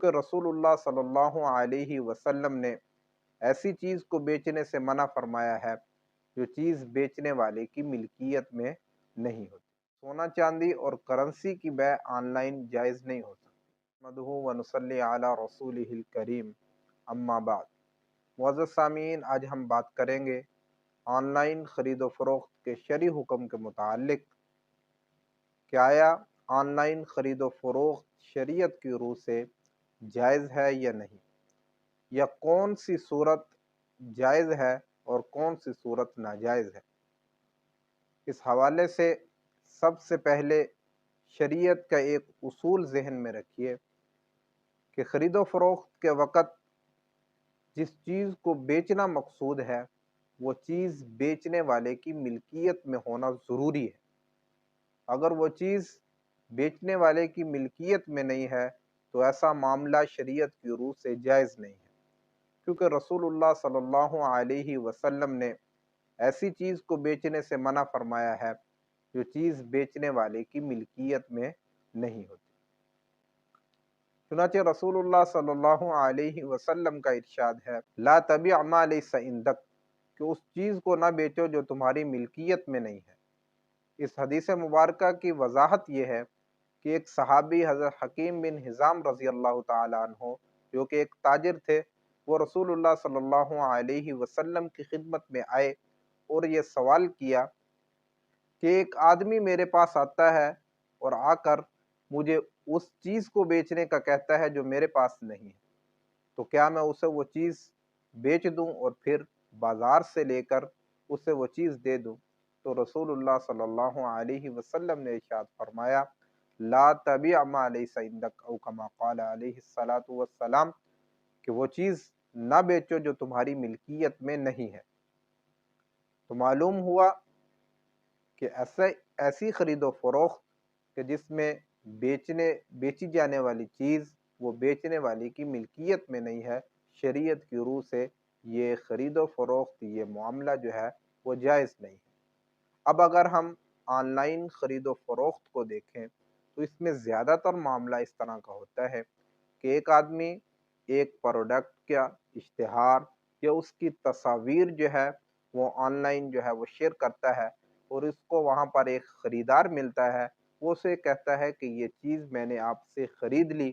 کہ رسول اللہ صلی اللہ علیہ وسلم نے ایسی چیز کو بیچنے سے منع فرمایا ہے جو چیز بیچنے والے کی ملکیت میں نہیں ہوتی۔ سونا چاندی اور کرنسی کی بے آن لائن جائز نہیں ہو سکتی۔ مدہو و نصلی علی رسولہ الکریم، اما بعد۔ معزز سامعین، آج ہم بات کریں گے آن لائن خرید و فروخت کے شرعی حکم کے متعلق کہ آیا آن لائن خرید و فروخت شریعت کی روح سے جائز ہے یا نہیں، یا کون سی صورت جائز ہے اور کون سی صورت ناجائز ہے۔ اس حوالے سے سب سے پہلے شریعت کا ایک اصول ذہن میں رکھیے کہ خرید و فروخت کے وقت جس چیز کو بیچنا مقصود ہے وہ چیز بیچنے والے کی ملکیت میں ہونا ضروری ہے۔ اگر وہ چیز بیچنے والے کی ملکیت میں نہیں ہے تو ایسا معاملہ شریعت کی روح سے جائز نہیں ہے، کیونکہ رسول اللہ صلی اللہ علیہ وسلم نے ایسی چیز کو بیچنے سے منع فرمایا ہے جو چیز بیچنے والے کی ملکیت میں نہیں ہوتی۔ چنانچہ رسول اللہ صلی اللہ علیہ وسلم کا ارشاد ہے، لا تبیع ما لیس عندک، کہ اس چیز کو نہ بیچو جو تمہاری ملکیت میں نہیں ہے۔ اس حدیث مبارکہ کی وضاحت یہ ہے کہ ایک صحابی حضرت حکیم بن حزام رضی اللہ تعالیٰ عنہ، جو کہ ایک تاجر تھے، وہ رسول اللہ صلی اللہ علیہ وسلم کی خدمت میں آئے اور یہ سوال کیا کہ ایک آدمی میرے پاس آتا ہے اور آ کر مجھے اس چیز کو بیچنے کا کہتا ہے جو میرے پاس نہیں ہے، تو کیا میں اسے وہ چیز بیچ دوں اور پھر بازار سے لے کر اسے وہ چیز دے دوں؟ تو رسول اللہ صلی اللہ علیہ وسلم نے ارشاد فرمایا، لا تبیع ما لیس عندک، او کما قال علیہ الصلاۃ والسلام، کہ وہ چیز نہ بیچو جو تمہاری ملکیت میں نہیں ہے۔ تو معلوم ہوا کہ ایسی خرید و فروخت کہ جس میں بیچی جانے والی چیز وہ بیچنے والی کی ملکیت میں نہیں ہے، شریعت کی روح سے یہ خرید و فروخت، یہ معاملہ جو ہے وہ جائز نہیں ہے۔ اب اگر ہم آن لائن خرید و فروخت کو دیکھیں تو اس میں زیادہ تر معاملہ اس طرح کا ہوتا ہے کہ ایک آدمی ایک پروڈکٹ کا اشتہار یا اس کی تصاویر جو ہے وہ آن لائن جو ہے وہ شیئر کرتا ہے، اور اس کو وہاں پر ایک خریدار ملتا ہے، وہ اسے کہتا ہے کہ یہ چیز میں نے آپ سے خرید لی،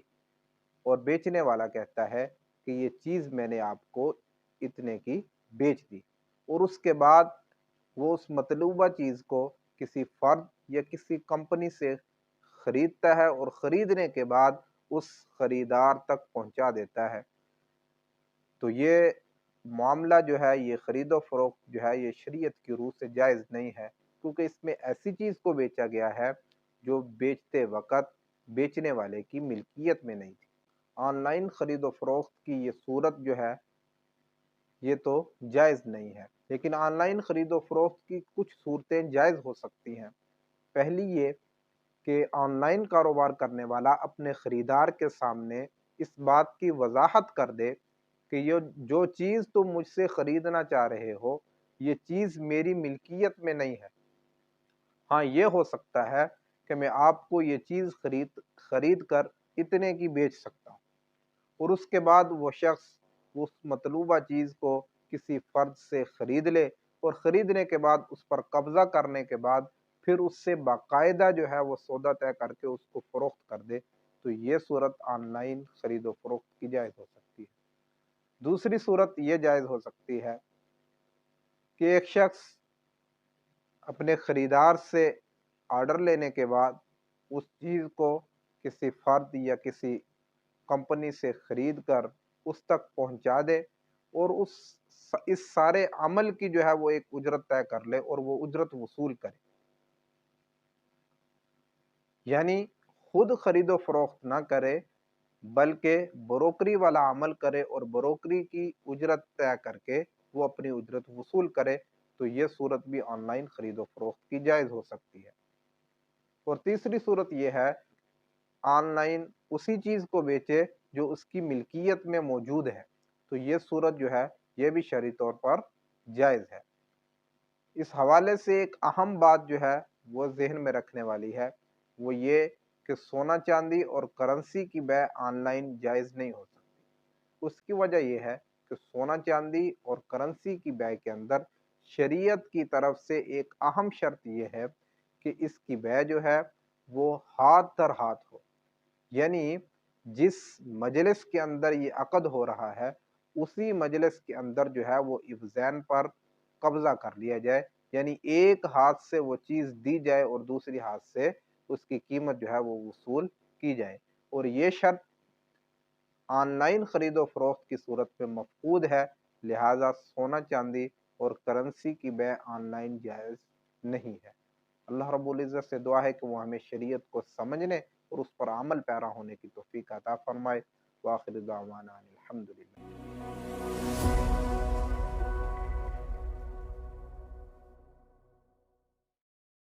اور بیچنے والا کہتا ہے کہ یہ چیز میں نے آپ کو اتنے کی بیچ دی، اور اس کے بعد وہ اس مطلوبہ چیز کو کسی فرد یا کسی کمپنی سے خریدتا ہے اور خریدنے کے بعد اس خریدار تک پہنچا دیتا ہے۔ تو یہ معاملہ جو ہے، یہ خرید و فروخت جو ہے، یہ شریعت کی روح سے جائز نہیں ہے، کیونکہ اس میں ایسی چیز کو بیچا گیا ہے جو بیچتے وقت بیچنے والے کی ملکیت میں نہیں تھی۔ آن لائن خرید و فروخت کی یہ صورت جو ہے یہ تو جائز نہیں ہے، لیکن آن لائن خرید و فروخت کی کچھ صورتیں جائز ہو سکتی ہیں۔ پہلی یہ کہ آن لائن کاروبار کرنے والا اپنے خریدار کے سامنے اس بات کی وضاحت کر دے کہ یہ جو چیز تم مجھ سے خریدنا چاہ رہے ہو یہ چیز میری ملکیت میں نہیں ہے۔ ہاں، یہ ہو سکتا ہے کہ میں آپ کو یہ چیز خرید کر اتنے کی بیچ سکتا ہوں، اور اس کے بعد وہ شخص اس مطلوبہ چیز کو کسی فرد سے خرید لے، اور خریدنے کے بعد اس پر قبضہ کرنے کے بعد پھر اس سے باقاعدہ جو ہے وہ سودا طے کر کے اس کو فروخت کر دے، تو یہ صورت آن لائن خرید و فروخت کی جائز ہو سکتی ہے۔ دوسری صورت یہ جائز ہو سکتی ہے کہ ایک شخص اپنے خریدار سے آرڈر لینے کے بعد اس چیز کو کسی فرد یا کسی کمپنی سے خرید کر اس تک پہنچا دے، اور اس سارے عمل کی جو ہے وہ ایک اجرت طے کر لے اور وہ اجرت وصول کرے، یعنی خود خرید و فروخت نہ کرے بلکہ بروکری والا عمل کرے اور بروکری کی اجرت طے کر کے وہ اپنی اجرت وصول کرے، تو یہ صورت بھی آن لائن خرید و فروخت کی جائز ہو سکتی ہے۔ اور تیسری صورت یہ ہے آن لائن اسی چیز کو بیچے جو اس کی ملکیت میں موجود ہے، تو یہ صورت جو ہے یہ بھی شرعی طور پر جائز ہے۔ اس حوالے سے ایک اہم بات جو ہے وہ ذہن میں رکھنے والی ہے، وہ یہ کہ سونا چاندی اور کرنسی کی بے آن لائن جائز نہیں ہو سکتی۔ اس کی وجہ یہ ہے کہ سونا چاندی اور کرنسی کی بے کے اندر شریعت کی طرف سے ایک اہم شرط یہ ہے کہ اس کی بے جو ہے وہ ہاتھ در ہاتھ ہو، یعنی جس مجلس کے اندر یہ عقد ہو رہا ہے اسی مجلس کے اندر جو ہے وہ افزین پر قبضہ کر لیا جائے، یعنی ایک ہاتھ سے وہ چیز دی جائے اور دوسری ہاتھ سے اس کی قیمت جو ہے وہ وصول کی جائے، اور یہ شرط آن لائن خرید و فروخت کی صورت میں مفقود ہے، لہٰذا سونا چاندی اور کرنسی کی بے آن لائن جائز نہیں ہے۔ اللہ رب العزت سے دعا ہے کہ وہ ہمیں شریعت کو سمجھنے اور اس پر عمل پیرا ہونے کی توفیق عطا فرمائے۔ وآخر دعوانا الحمدللہ۔